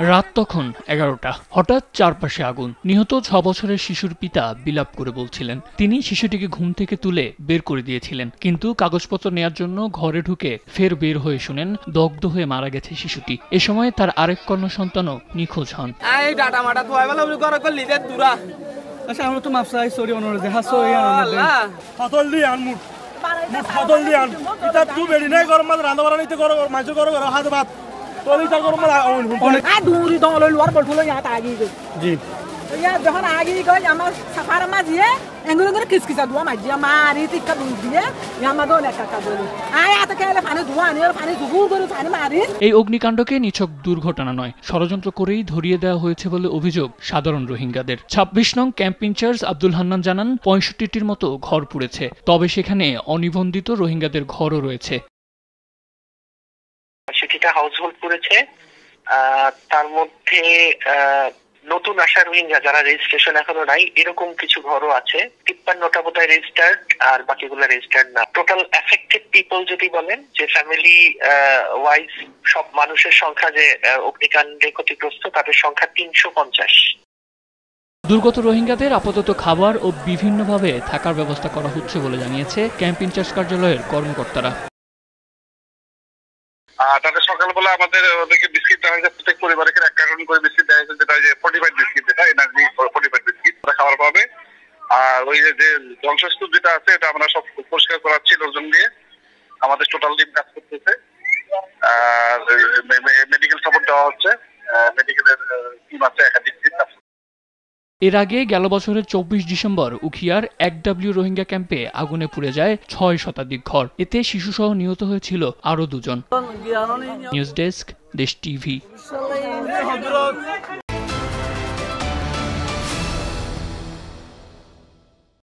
রাত তখন 11টা। হঠাৎ চারপাশে আগুন। নিহত 6 বছরের শিশুর পিতা বিলাপ করে বলছিলেন তিনি শিশুটিকে ঘুম থেকে তুলে বের করে দিয়েছিলেন, কিন্তু কাগজপত্র নেয়ার জন্য ঘরে ঢুকে ফের বের হয়ে শুনেন দগ্ধ হয়ে মারা গেছে শিশুটি। এ সময় তার আরেক কন্যা সন্তানও নিখোঁজ হন। যখন আগে গই আমার সাফার মাঝিয়ে এঙ্গুলো করে কিসকিসা দুয়া মাঝিয়া মারি টিকা দুই দিয়ে আমাদের অনেক টাকা বলি আয় এত কেলে পানি ধোয়া নিয়ে পানি দুগুর করে পানি মারি। এই অগ্নিকাণ্ডকে নিছক দুর্ঘটনা নয়, ষড়যন্ত্র করেই ধরিয়ে দেওয়া হয়েছে বলে অভিযোগ সাধারণ রোহিঙ্গাদের। 26 নং ক্যাম্প ইনচার্জ আব্দুল হান্নান জানান 65টির মতো ঘর পুড়েছে, তবে সেখানে অনিবন্ধিত রোহিঙ্গাদের ঘরও রয়েছে। সেটা হাউসহোল্ড করেছে, তার মধ্যে নতুন আসা রোহিঙ্গা যারা রেজিস্ট্রেশন এখনো নাই এরকম কিছু ঘরও আছে। 53টা বোধহয় রেজিস্টার্ড আর বাকিগুলো রেজিস্টার্ড না। টোটাল এফেক্টেড পিপল যদি বলেন যে ফ্যামিলি ওয়াইজ সব মানুষের সংখ্যা যে অগ্নিকাণ্ডে ক্ষতিগ্রস্ত তাদের সংখ্যা 350। দুর্গত রোহিঙ্গাদের আপাতত খাবার ও বিভিন্নভাবে থাকার ব্যবস্থা করা হচ্ছে বলে জানিয়েছে ক্যাম্প ইনচার্জ কার্যালয়ের কর্মকর্তারা। তাদের সকালবেলা আমাদের ওদেরকে বিস্কিট দেওয়া হয়েছে, প্রত্যেক পরিবারকে 1 কার্টন করে বিস্কিট দেওয়া হয়েছে, যেটা যে ফর্টিফাইড বিস্কিট, যেটা এনার্জি ফর্টিফাইড বিস্কিট খাবার পাবে। আর ওই যে ধ্বংসস্তূপ যেটা আছে এটা আমরা সব পরিষ্কার করাচ্ছি লোকজন দিয়ে, আমাদের টোটাল টিম কাজ করতেছে। আর মেডিকেল সাপোর্ট দেওয়া হচ্ছে, মেডিকেলের টিম আছে একাধিক টিম। এর আগে গেল বছরের 24 ডিসেম্বর উখিয়ার 1W রোহিঙ্গা ক্যাম্পে আগুনে পুড়ে যায় 6 শতাধিক ঘর। এতে শিশুসহ নিহত হয়েছিল আরও 2 জন। নিউজ ডেস্ক, দেশ টিভি।